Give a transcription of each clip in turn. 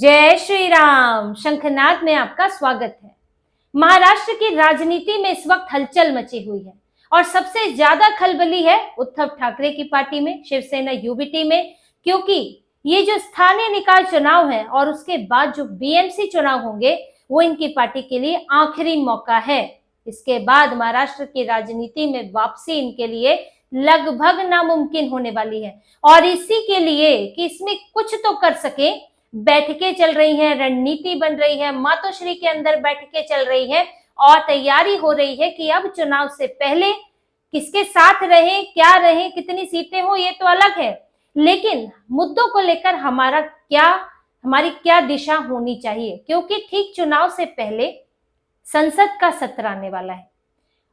जय श्री राम। शंखनाद में आपका स्वागत है। महाराष्ट्र की राजनीति में इस वक्त हलचल मची हुई है और सबसे ज्यादा खलबली है उद्धव ठाकरे की पार्टी में, शिवसेना यूबीटी में, क्योंकि ये जो स्थानीय निकाय चुनाव है और उसके बाद जो बीएमसी चुनाव होंगे वो इनकी पार्टी के लिए आखिरी मौका है। इसके बाद महाराष्ट्र की राजनीति में वापसी इनके लिए लगभग नामुमकिन होने वाली है और इसी के लिए कि इसमें कुछ तो कर सके, बैठकें चल रही हैं, रणनीति बन रही है, मातोश्री के अंदर बैठकें चल रही हैं और तैयारी हो रही है कि अब चुनाव से पहले किसके साथ रहे, क्या रहे, कितनी सीटें हो ये तो अलग है, लेकिन मुद्दों को लेकर हमारी क्या दिशा होनी चाहिए, क्योंकि ठीक चुनाव से पहले संसद का सत्र आने वाला है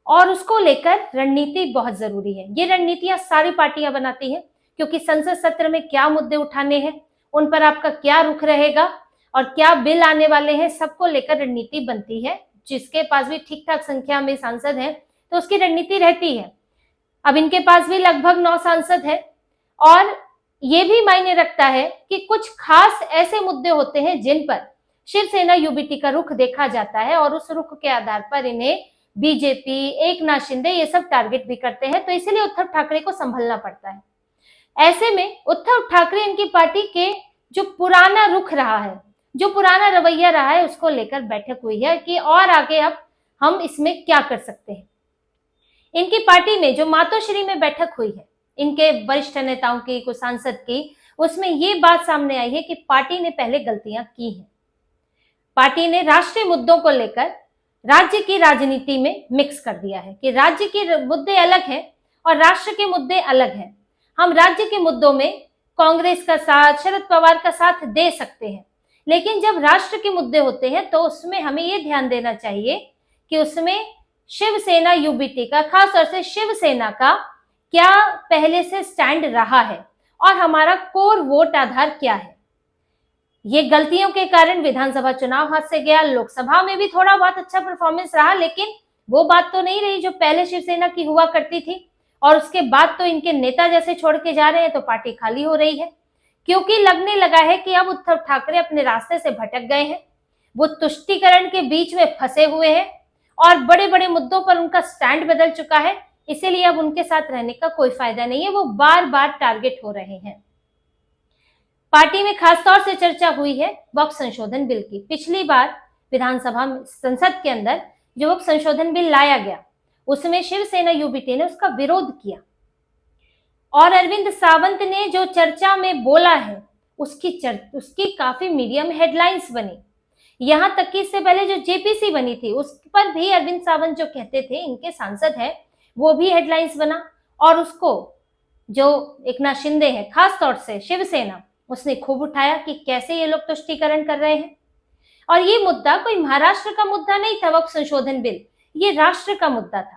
और उसको लेकर रणनीति बहुत जरूरी है। ये रणनीतियां सारी पार्टियां बनाती हैं क्योंकि संसद सत्र में क्या मुद्दे उठाने हैं, उन पर आपका क्या रुख रहेगा और क्या बिल आने वाले हैं, सबको लेकर रणनीति बनती है। जिसके पास भी ठीक ठाक संख्या में सांसद हैं तो उसकी रणनीति रहती है। अब इनके पास भी लगभग 9 सांसद हैं और ये भी मायने रखता है कि कुछ खास ऐसे मुद्दे होते हैं जिन पर शिवसेना यूबीटी का रुख देखा जाता है और उस रुख के आधार पर इन्हें बीजेपी, एकनाथ शिंदे ये सब टारगेट भी करते हैं, तो इसलिए उद्धव ठाकरे को संभलना पड़ता है। ऐसे में उद्धव ठाकरे इनकी पार्टी के जो पुराना रुख रहा है, जो पुराना रवैया रहा है, उसको लेकर बैठक हुई है कि और आगे अब हम इसमें क्या कर सकते हैं। इनकी पार्टी में जो मातोश्री में बैठक हुई है इनके वरिष्ठ नेताओं की, कुछ सांसद की, उसमें ये बात सामने आई है कि पार्टी ने पहले गलतियां की हैं। पार्टी ने राष्ट्रीय मुद्दों को लेकर राज्य की राजनीति में मिक्स कर दिया है कि राज्य के मुद्दे अलग हैं और राष्ट्र के मुद्दे अलग हैं। हम राज्य के मुद्दों में कांग्रेस का साथ, शरद पवार का साथ दे सकते हैं, लेकिन जब राष्ट्र के मुद्दे होते हैं तो उसमें हमें ये ध्यान देना चाहिए कि उसमें शिवसेना यूबीटी का, खास तौर से शिवसेना का क्या पहले से स्टैंड रहा है और हमारा कोर वोट आधार क्या है। ये गलतियों के कारण विधानसभा चुनाव हाथ से गया, लोकसभा में भी थोड़ा बहुत अच्छा परफॉर्मेंस रहा, लेकिन वो बात तो नहीं रही जो पहले शिवसेना की हुआ करती थी। और उसके बाद तो इनके नेता जैसे छोड़ के जा रहे हैं तो पार्टी खाली हो रही है, क्योंकि लगने लगा है कि अब उद्धव ठाकरे अपने रास्ते से भटक गए हैं, वो तुष्टीकरण के बीच में फंसे हुए हैं और बड़े बड़े मुद्दों पर उनका स्टैंड बदल चुका है। इसीलिए अब उनके साथ रहने का कोई फायदा नहीं है, वो बार बार टारगेट हो रहे हैं। पार्टी में खासतौर से चर्चा हुई है वक्फ संशोधन बिल की। पिछली बार विधानसभा में, संसद के अंदर जो वक्फ संशोधन बिल लाया गया उसमें शिवसेना यूबीटी ने उसका विरोध किया और अरविंद सावंत ने जो चर्चा में बोला है उसकी काफी मीडिया में हेडलाइंस बनी। यहां तक कि इससे पहले जो जेपीसी बनी थी उस पर भी अरविंद सावंत जो कहते थे, इनके सांसद है, वो भी हेडलाइंस बना और उसको जो एकनाथ शिंदे है, खास तौर से शिवसेना, उसने खूब उठाया कि कैसे ये लोग तुष्टीकरण कर रहे हैं। और ये मुद्दा कोई महाराष्ट्र का मुद्दा नहीं था, वक्फ संशोधन बिल, ये राष्ट्र का मुद्दा था।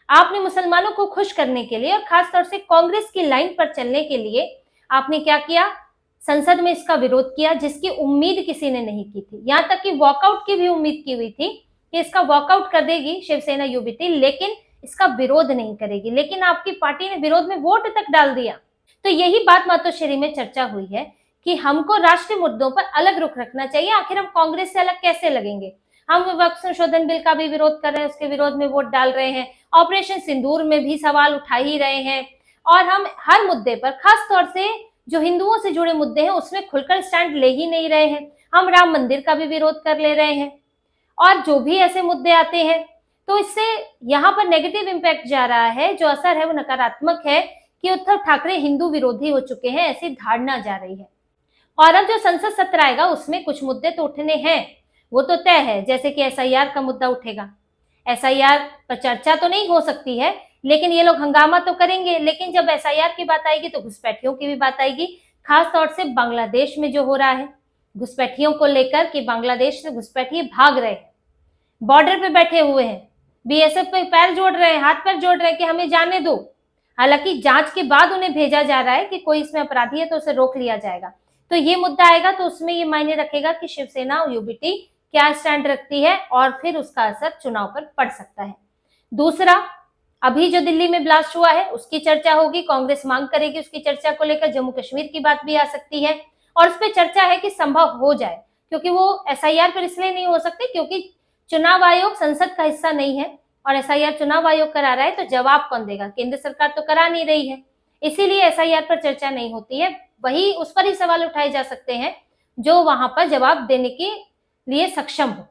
आपने मुसलमानों को खुश करने के लिए और खासतौर से कांग्रेस की लाइन पर चलने के लिए आपने क्या किया, संसद में इसका विरोध किया, जिसकी उम्मीद किसी ने नहीं की थी। यहां तक कि वॉकआउट की भी उम्मीद की हुई थी कि इसका वॉकआउट कर देगी शिवसेना यूबीटी, लेकिन इसका विरोध नहीं करेगी, लेकिन आपकी पार्टी ने विरोध में वोट तक डाल दिया। तो यही बात मातोश्री में चर्चा हुई है कि हमको राष्ट्रीय मुद्दों पर अलग रुख रखना चाहिए। आखिर हम कांग्रेस से अलग कैसे लगेंगे? हम वक्फ संशोधन बिल का भी विरोध कर रहे हैं, उसके विरोध में वोट डाल रहे हैं, ऑपरेशन सिंदूर में भी सवाल उठा ही रहे हैं और हम हर मुद्दे पर, खास तौर से जो हिंदुओं से जुड़े मुद्दे हैं उसमें खुलकर स्टैंड ले ही नहीं रहे हैं। हम राम मंदिर का भी विरोध कर ले रहे हैं और जो भी ऐसे मुद्दे आते हैं तो इससे यहाँ पर नेगेटिव इम्पैक्ट जा रहा है, जो असर है वो नकारात्मक है कि उद्धव ठाकरे हिंदू विरोधी हो चुके हैं, ऐसी धारणा जा रही है। और अब जो संसद सत्र आएगा उसमें कुछ मुद्दे तो उठने हैं, वो तो तय है, जैसे कि एसआईआर का मुद्दा उठेगा। एसआईआर पर चर्चा तो नहीं हो सकती है, लेकिन ये लोग हंगामा तो करेंगे। लेकिन जब एसआईआर की बात आएगी तो घुसपैठियों की भी बात आएगी, खास तौर से बांग्लादेश में जो हो रहा है घुसपैठियों को लेकर कि बांग्लादेश से घुसपैठी भाग रहे हैं, बॉर्डर पे बैठे हुए हैं, बीएसएफ पे पैर जोड़ रहे हैं, हाथ पैर जोड़ रहे हैं कि हमें जाने दो। हालांकि जांच के बाद उन्हें भेजा जा रहा है कि कोई इसमें अपराधी है तो उसे रोक लिया जाएगा। तो ये मुद्दा आएगा तो उसमें ये मायने रखेगा कि शिवसेना और यूबीटी क्या स्टैंड रखती है और फिर उसका असर चुनाव पर पड़ सकता है। दूसरा, अभी जो दिल्ली में ब्लास्ट हुआ है उसकी चर्चा होगी, कांग्रेस मांग करेगी उसकी चर्चा को लेकर। जम्मू कश्मीर की बात भी आ सकती है और उस पर चर्चा है कि संभव हो जाए क्योंकि वो एसआईआर पर इसलिए नहीं हो सकते क्योंकि चुनाव आयोग संसद का हिस्सा नहीं है और एसआईआर चुनाव आयोग करा रहा है, तो जवाब कौन देगा? केंद्र सरकार तो करा नहीं रही है, इसीलिए एसआईआर पर चर्चा नहीं होती है। वही उस पर ही सवाल उठाए जा सकते हैं जो वहां पर जवाब देने के लिए सक्षम हो।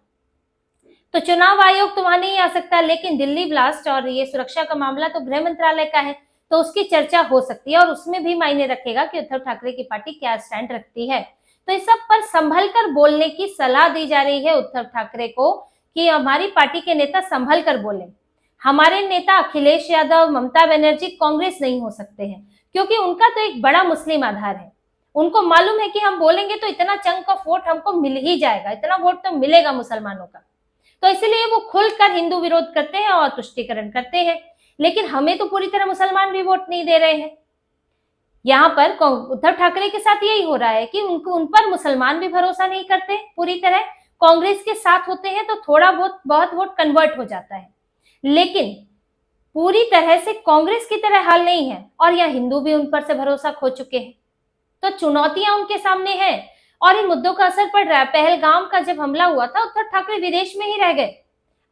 तो चुनाव आयोग तो वहां नहीं आ सकता, लेकिन दिल्ली ब्लास्ट और ये सुरक्षा का मामला तो गृह मंत्रालय का है, तो उसकी चर्चा हो सकती है और उसमें भी मायने रखेगा कि उद्धव ठाकरे की पार्टी क्या स्टैंड रखती है। तो इस सब पर संभल कर बोलने की सलाह दी जा रही है उद्धव ठाकरे को कि हमारी पार्टी के नेता संभल कर बोले। हमारे नेता अखिलेश यादव, ममता बनर्जी कांग्रेस नहीं हो सकते हैं क्योंकि उनका तो एक बड़ा मुस्लिम आधार है। उनको मालूम है कि हम बोलेंगे तो इतना चंक ऑफ वोट हमको मिल ही जाएगा, इतना वोट तो मिलेगा मुसलमानों का, तो इसलिए वो खुलकर हिंदू विरोध करते हैं और तुष्टीकरण करते हैं। लेकिन हमें तो पूरी तरह मुसलमान भी वोट नहीं दे रहे हैं। यहाँ पर उद्धव ठाकरे के साथ यही हो रहा है कि उन पर मुसलमान भी भरोसा नहीं करते पूरी तरह, कांग्रेस के साथ होते हैं तो थोड़ा बहुत वोट कन्वर्ट हो जाता है, लेकिन पूरी तरह से कांग्रेस की तरह हाल नहीं है और यह हिंदू भी उन पर से भरोसा खो चुके हैं। तो चुनौतियां उनके सामने हैं और इन मुद्दों का असर पड़ रहा है। पहलगाम का जब हमला हुआ था, उद्धव ठाकरे विदेश में ही रह गए,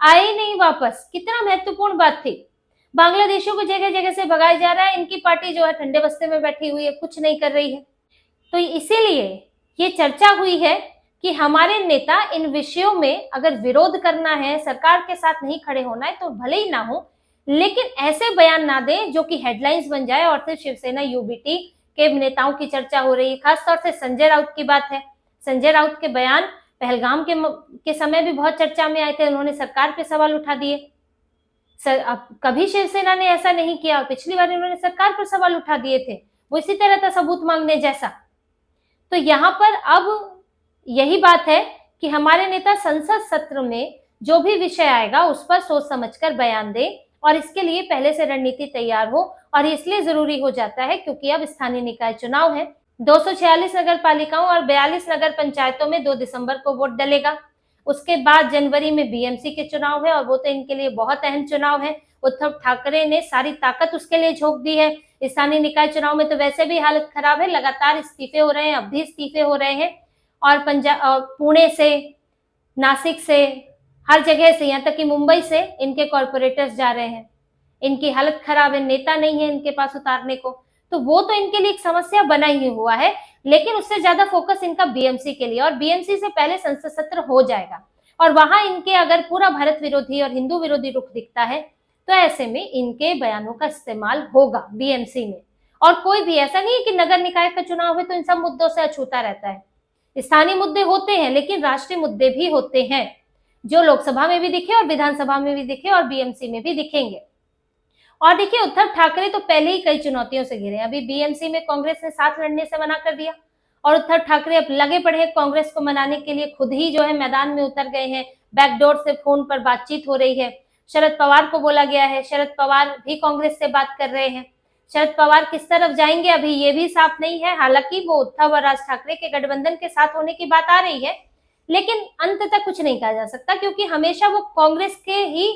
आए ही नहीं वापस। कितना महत्वपूर्ण बात थी। बांग्लादेशियों को जगह जगह से भगाया जा रहा है, इनकी पार्टी जो है ठंडे बस्ते में बैठी हुई है, कुछ नहीं कर रही है। तो इसीलिए ये चर्चा हुई है कि हमारे नेता इन विषयों में अगर विरोध करना है, सरकार के साथ नहीं खड़े होना है तो भले ही ना हो, लेकिन ऐसे बयान ना दें जो कि हेडलाइंस बन जाए और सिर्फ शिवसेना यूबीटी के नेताओं की चर्चा हो रही है। खासतौर से संजय राउत की बात है। संजय राउत के बयान पहलगाम के समय भी बहुत चर्चा में आए थे, उन्होंने सरकार पे सवाल उठा दिए। अब कभी शिवसेना ने ऐसा नहीं किया और पिछली बार उन्होंने सरकार पर सवाल उठा दिए थे, वो इसी तरह था सबूत मांगने जैसा। तो यहाँ पर अब यही बात है कि हमारे नेता संसद सत्र में जो भी विषय आएगा उस पर सोच समझकर बयान दे और इसके लिए पहले से रणनीति तैयार हो। और इसलिए जरूरी हो जाता है क्योंकि अब स्थानीय निकाय चुनाव है। 246 नगर पालिकाओं और 42 नगर पंचायतों में 2 दिसंबर को वोट डलेगा। उसके बाद जनवरी में बीएमसी के चुनाव है और वो तो इनके लिए बहुत अहम चुनाव है। उद्धव ठाकरे ने सारी ताकत उसके लिए झोंक दी है। स्थानीय निकाय चुनाव में तो वैसे भी हालत खराब है, लगातार इस्तीफे हो रहे हैं, अब भी इस्तीफे हो रहे हैं और पुणे से, नासिक से, हर जगह से, यहाँ तक कि मुंबई से इनके कॉर्पोरेटर्स जा रहे हैं। इनकी हालत खराब है, नेता नहीं है इनके पास उतारने को, तो वो तो इनके लिए एक समस्या बना ही हुआ है। लेकिन उससे ज्यादा फोकस इनका बीएमसी के लिए, और बीएमसी से पहले संसद सत्र हो जाएगा और वहां इनके अगर पूरा भारत विरोधी और हिंदू विरोधी रुख दिखता है तो ऐसे में इनके बयानों का इस्तेमाल होगा बीएमसी में। और कोई भी ऐसा नहीं है कि नगर निकाय का चुनाव है तो इन सब मुद्दों से अछूता रहता है। स्थानीय मुद्दे होते हैं लेकिन राष्ट्रीय मुद्दे भी होते हैं जो लोकसभा में भी दिखे और विधानसभा में भी दिखे और बीएमसी में भी दिखेंगे। और देखिए, उद्धव ठाकरे तो पहले ही कई चुनौतियों से घिरे। अभी बीएमसी में कांग्रेस ने साथ लड़ने से मना कर दिया और उद्धव ठाकरे अब लगे पड़े हैं कांग्रेस को मनाने के लिए, खुद ही जो है मैदान में उतर गए हैं। बैकडोर से फोन पर बातचीत हो रही है। शरद पवार को बोला गया है, शरद पवार भी कांग्रेस से बात कर रहे हैं। शरद पवार किस तरफ जाएंगे अभी ये भी साफ नहीं है। हालांकि वो उद्धव और राज ठाकरे के गठबंधन के साथ होने की बात आ रही है, लेकिन अंत तक कुछ नहीं कहा जा सकता क्योंकि हमेशा वो कांग्रेस के ही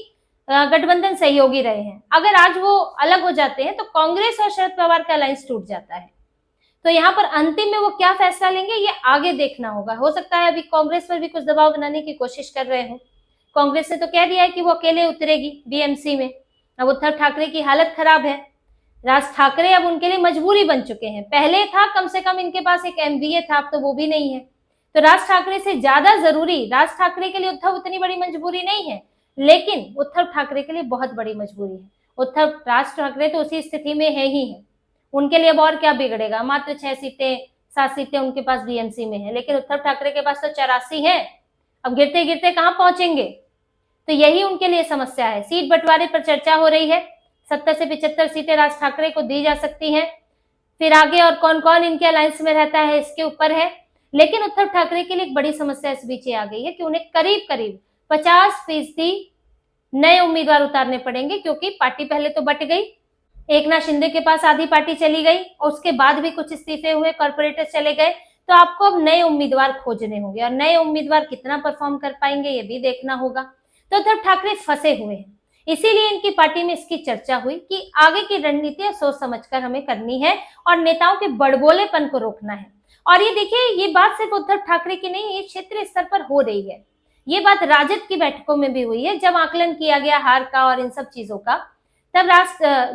गठबंधन सहयोगी रहे हैं। अगर आज वो अलग हो जाते हैं तो कांग्रेस और शरद पवार का अलायंस टूट जाता है। तो यहाँ पर अंतिम में वो क्या फैसला लेंगे ये आगे देखना होगा। हो सकता है अभी कांग्रेस पर भी कुछ दबाव बनाने की कोशिश कर रहे हो। कांग्रेस ने तो कह दिया है कि वो अकेले उतरेगी बीएमसी में। अब उद्धव ठाकरे की हालत खराब है, राज ठाकरे अब उनके लिए मजबूरी बन चुके हैं। पहले था कम से कम इनके पास एक एमवीए था, अब तो वो भी नहीं है। तो राज ठाकरे से ज्यादा जरूरी, राज ठाकरे के लिए उद्धव उतनी बड़ी मजबूरी नहीं है, लेकिन उद्धव ठाकरे के लिए बहुत बड़ी मजबूरी है। उद्धव राज ठाकरे तो उसी स्थिति में है ही है, उनके लिए अब और क्या बिगड़ेगा। मात्र 6 सीटें 7 सीटें उनके पास बीएमसी में है, लेकिन उद्धव ठाकरे के पास तो 84 है। अब गिरते गिरते कहां पहुंचेंगे, तो यही उनके लिए समस्या है। सीट बंटवारे पर चर्चा हो रही है, 70 से 75 सीटें राज ठाकरे को दी जा सकती हैं। फिर आगे और कौन कौन इनके अलायंस में रहता है इसके ऊपर है। लेकिन उद्धव ठाकरे के लिए एक बड़ी समस्या इस बीच आ गई है कि उन्हें करीब करीब 50% नए उम्मीदवार उतारने पड़ेंगे, क्योंकि पार्टी पहले तो बट गई। एकनाथ शिंदे के पास आधी पार्टी चली गई और उसके बाद भी कुछ इस्तीफे हुए, कॉर्पोरेटर चले गए। तो आपको अब नए उम्मीदवार खोजने होंगे और नए उम्मीदवार कितना परफॉर्म कर पाएंगे ये भी देखना होगा। तो उद्धव ठाकरे फंसे हुए हैं, इसीलिए इनकी पार्टी में इसकी चर्चा हुई कि आगे की रणनीति सोच समझकर हमें करनी है और नेताओं के बड़बोलेपन को रोकना है। और ये देखिए, ये बात सिर्फ उद्धव ठाकरे की नहीं, ये क्षेत्रीय स्तर पर हो रही है। ये बात राजद की बैठकों में भी हुई है, जब आकलन किया गया हार का और इन सब चीजों का, तब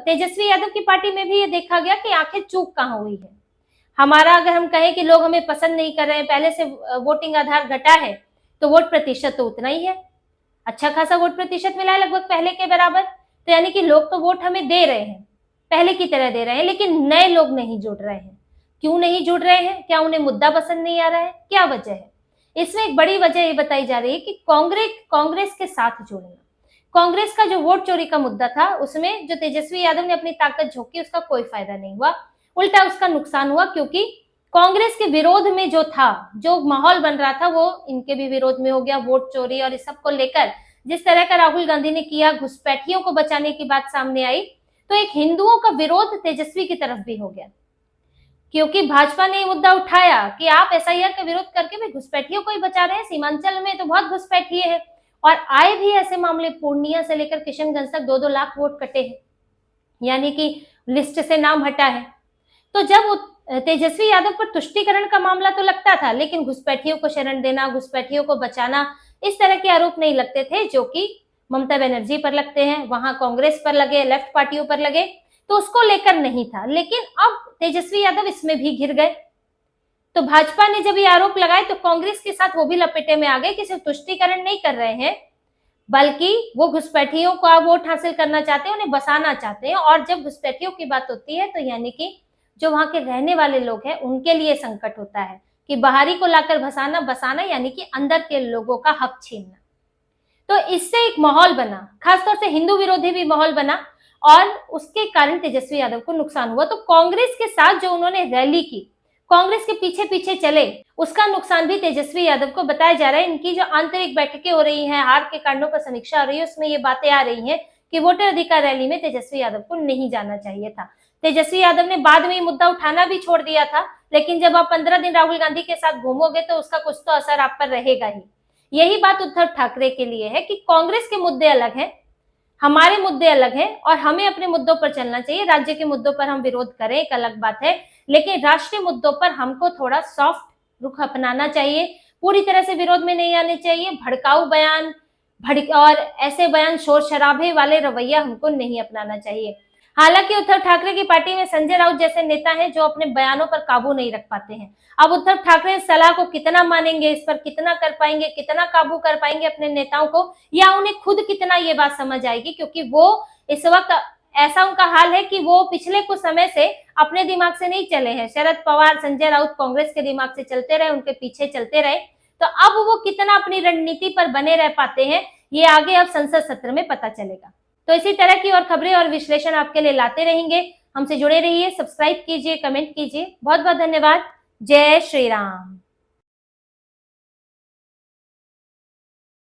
तेजस्वी यादव की पार्टी में भी ये देखा गया कि आखिर चूक कहाँ हुई है। हमारा अगर हम कहें कि लोग हमें पसंद नहीं कर रहे हैं, पहले से वोटिंग आधार घटा है, तो वोट प्रतिशत तो उतना ही है, अच्छा खासा वोट प्रतिशत मिला है, लगभग पहले के बराबर। तो यानी कि लोग तो वोट हमें दे रहे हैं, पहले की तरह दे रहे हैं, लेकिन नए लोग नहीं जुड़ रहे हैं। क्यों नहीं जुड़ रहे हैं? क्या उन्हें मुद्दा पसंद नहीं आ रहा है? क्या वजह है? इसमें एक बड़ी वजह ये बताई जा रही है कि कांग्रेस के साथ जुड़ना। कांग्रेस का जो वोट चोरी का मुद्दा था, उसमें जो तेजस्वी यादव ने अपनी ताकत झोंकी, उसका कोई फायदा नहीं हुआ, उल्टा उसका नुकसान हुआ। क्योंकि कांग्रेस के विरोध में जो था, जो माहौल बन रहा था, वो इनके भी विरोध में हो गया। वोट चोरी और इस सब को लेकर जिस तरह का राहुल गांधी ने किया, घुसपैठियों को बचाने की बात सामने आई, तो एक हिंदुओं का विरोध तेजस्वी की तरफ भी हो गया। क्योंकि भाजपा ने ये मुद्दा उठाया कि आप एसआईआर का विरोध करके भी घुसपैठियों को ही बचा रहे हैं, सीमांचल में तो बहुत घुसपैठिए हैं। और आए भी ऐसे मामले, पूर्णिया से लेकर किशनगंज तक 2-2 लाख वोट कटे हैं, यानी कि लिस्ट से नाम हटा है। तो जब तेजस्वी यादव पर तुष्टीकरण का मामला तो लगता था, लेकिन घुसपैठियों को शरण देना, घुसपैठियों को बचाना, इस तरह के आरोप नहीं लगते थे, जो कि ममता बनर्जी पर लगते हैं, वहां कांग्रेस पर लगे, लेफ्ट पार्टियों पर लगे, तो उसको लेकर नहीं था। लेकिन अब तेजस्वी यादव इसमें भी घिर गए। तो भाजपा ने जब ये आरोप लगाए, तो कांग्रेस के साथ वो भी लपेटे में आ गए कि सिर्फ तुष्टीकरण नहीं कर रहे हैं, बल्कि वो घुसपैठियों का वोट हासिल करना चाहते हैं, उन्हें बसाना चाहते हैं। और जब घुसपैठियों की बात होती है, तो यानी कि जो वहां के रहने वाले लोग हैं, उनके लिए संकट होता है कि बाहरी को लाकर बसाना, यानी कि अंदर के लोगों का हक छीनना। तो इससे एक माहौल बना, खासतौर से हिंदू विरोधी भी माहौल बना, और उसके कारण तेजस्वी यादव को नुकसान हुआ। तो कांग्रेस के साथ जो उन्होंने रैली की, कांग्रेस के पीछे पीछे चले, उसका नुकसान भी तेजस्वी यादव को बताया जा रहा है। इनकी जो आंतरिक बैठकें हो रही हैं, हार के कारणों पर समीक्षा हो रही है, उसमें ये बातें आ रही हैं कि वोटर अधिकार रैली में तेजस्वी यादव को नहीं जाना चाहिए था। तेजस्वी यादव ने बाद में ये मुद्दा उठाना भी छोड़ दिया था, लेकिन जब आप 15 दिन राहुल गांधी के साथ घूमोगे, तो उसका कुछ तो असर आप पर रहेगा ही। यही बात उद्धव ठाकरे के लिए है कि कांग्रेस के मुद्दे अलग हैं, हमारे मुद्दे अलग हैं, और हमें अपने मुद्दों पर चलना चाहिए। राज्य के मुद्दों पर हम विरोध करें, एक अलग बात है, लेकिन राष्ट्रीय मुद्दों पर हमको थोड़ा सॉफ्ट रुख अपनाना चाहिए। पूरी तरह से विरोध में नहीं आने चाहिए। भड़काऊ बयान, और ऐसे बयान, शोर शराबे वाले रवैया हमको नहीं अपनाना चाहिए। हालांकि उद्धव ठाकरे की पार्टी में संजय राउत जैसे नेता हैं, जो अपने बयानों पर काबू नहीं रख पाते हैं। अब उद्धव ठाकरे इस सलाह को कितना मानेंगे, इस पर कितना कर पाएंगे, कितना काबू कर पाएंगे अपने नेताओं को, या उन्हें खुद कितना ये बात समझ आएगी। क्योंकि वो इस वक्त, ऐसा उनका हाल है कि वो पिछले कुछ समय से अपने दिमाग से नहीं चले हैं। शरद पवार, संजय राउत कांग्रेस के दिमाग से चलते रहे, उनके पीछे चलते रहे। तो अब वो कितना अपनी रणनीति पर बने रह पाते हैं, ये आगे अब संसद सत्र में पता चलेगा। तो इसी तरह की और खबरें और विश्लेषण आपके लिए लाते रहेंगे। हमसे जुड़े रहिए, सब्सक्राइब कीजिए, कमेंट कीजिए। बहुत बहुत धन्यवाद। जय श्री राम।